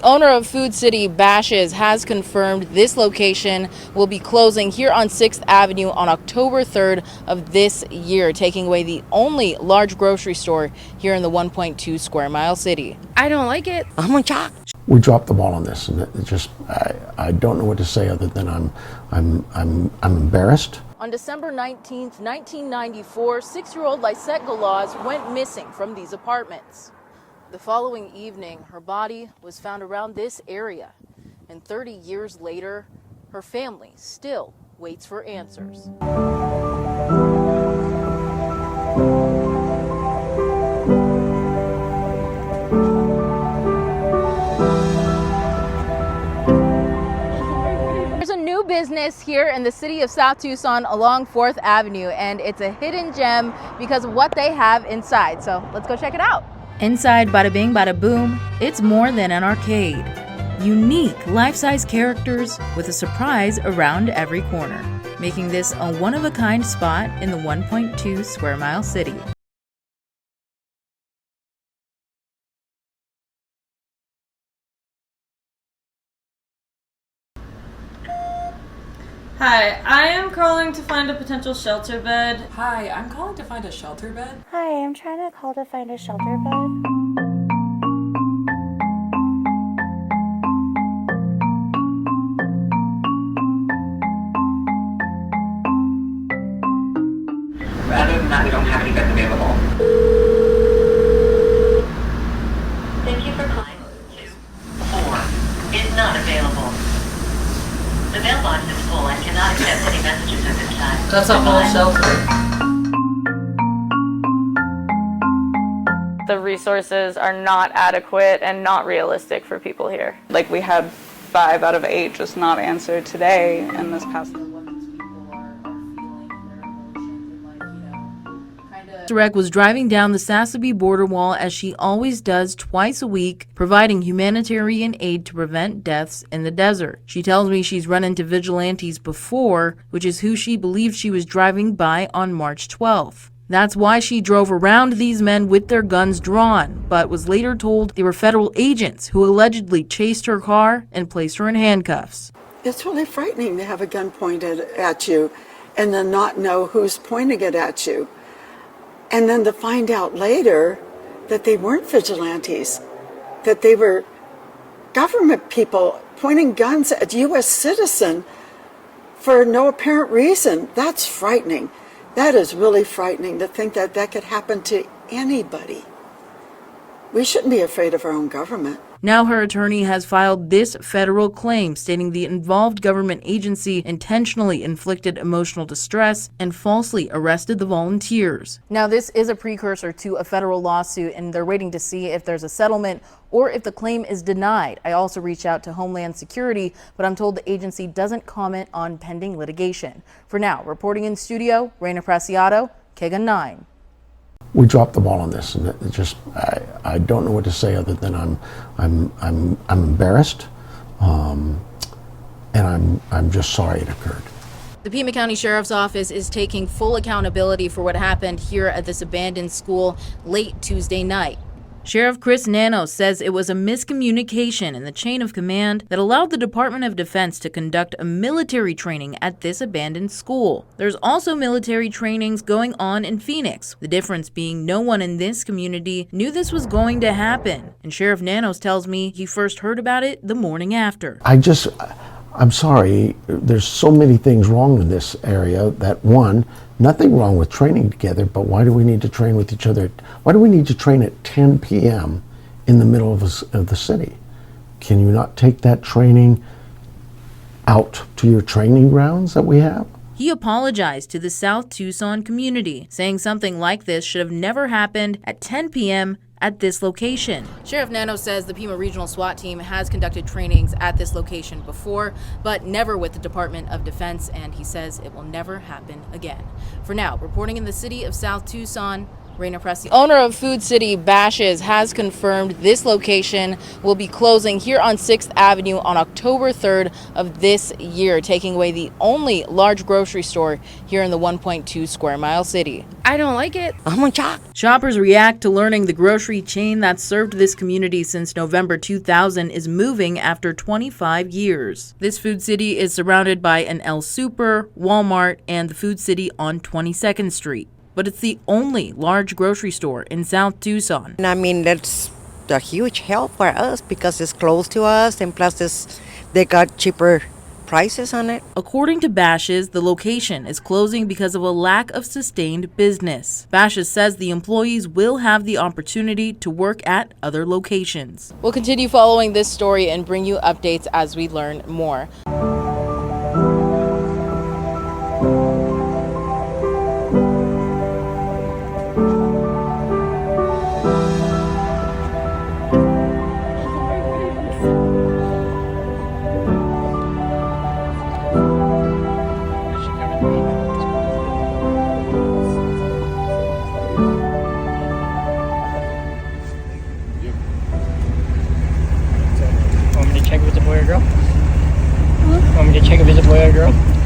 Owner of Food City Bashes has confirmed this location will be closing here on 6th Avenue on October 3rd of this year, taking away the only large grocery store here in the 1.2 square mile city. I don't like it. I'm on shock. We dropped the ball on this, and I don't know what to say other than I'm embarrassed. On December 19th, 1994, 6-year-old Lysette Galaz went missing from these apartments. The following evening, her body was found around this area, and 30 years later, her family still waits for answers. There's a new business here in the city of South Tucson along 4th Avenue, and it's a hidden gem because of what they have inside. So let's go check it out. Inside Bada Bing Bada Boom, it's more than an arcade. Unique life-size characters with a surprise around every corner, making this a one-of-a-kind spot in the 1.2 square mile city. Hi, I am calling to find a potential shelter bed. Hi, I'm calling to find a shelter bed. Hi, I'm trying to call to find a shelter bed. Other than that, we don't have any beds available. Thank you for calling. 4 is not available. The mailbox is full and cannot accept any messages at this time. That's a whole shelter. The resources are not adequate and not realistic for people here. Like, we had 5 out of 8 just not answered today, and this past Rec was driving down the Sassabee border wall as she always does twice a week, providing humanitarian aid to prevent deaths in the desert. She tells me she's run into vigilantes before, which is who she believed she was driving by on March 12th. That's why she drove around these men with their guns drawn, but was later told they were federal agents who allegedly chased her car and placed her in handcuffs. It's really frightening to have a gun pointed at you and then not know who's pointing it at you. And then to find out later that they weren't vigilantes, that they were government people pointing guns at U.S. citizen for no apparent reason. That's frightening. That is really frightening to think that that could happen to anybody. We shouldn't be afraid of our own government. Now her attorney has filed this federal claim stating the involved government agency intentionally inflicted emotional distress and falsely arrested the volunteers. Now this is a precursor to a federal lawsuit, and they're waiting to see if there's a settlement or if the claim is denied. I also reached out to Homeland Security, but I'm told the agency doesn't comment on pending litigation. For now, reporting in studio, Reyna Preciado, KGUN 9. We dropped the ball on this, and I don't know what to say other than I'm embarrassed, and I'm just sorry it occurred. The Pima County Sheriff's Office is taking full accountability for what happened here at this abandoned school late Tuesday night. Sheriff Chris Nanos says it was a miscommunication in the chain of command that allowed the Department of Defense to conduct a military training at this abandoned school. There's also military trainings going on in Phoenix, the difference being no one in this community knew this was going to happen. And Sheriff Nanos tells me he first heard about it the morning after. I'm sorry, there's so many things wrong in this area that, one, nothing wrong with training together, but why do we need to train with each other? Why do we need to train at 10 p.m. in the middle of the city? Can you not take that training out to your training grounds that we have? He apologized to the South Tucson community, saying something like this should have never happened at 10 p.m. at this location. Sheriff Nanos says the Pima Regional SWAT team has conducted trainings at this location before, but never with the Department of Defense, and he says it will never happen again. For now, reporting in the city of South Tucson, Reyna Preciado, owner of Food City Bashes, has confirmed this location will be closing here on 6th Avenue on October 3rd of this year, taking away the only large grocery store here in the 1.2 square mile city. I don't like it. I'm on shock. Shoppers react to learning the grocery chain that served this community since November 2000 is moving after 25 years. This Food City is surrounded by an El Super, Walmart, and the Food City on 22nd Street. But it's the only large grocery store in South Tucson. And I mean, that's a huge help for us because it's close to us, and plus they got cheaper prices on it. According to Bashes, the location is closing because of a lack of sustained business. Bashes says the employees will have the opportunity to work at other locations. We'll continue following this story and bring you updates as we learn more. Want me to check if it's a boy or girl? Want me to check if it's a boy or girl?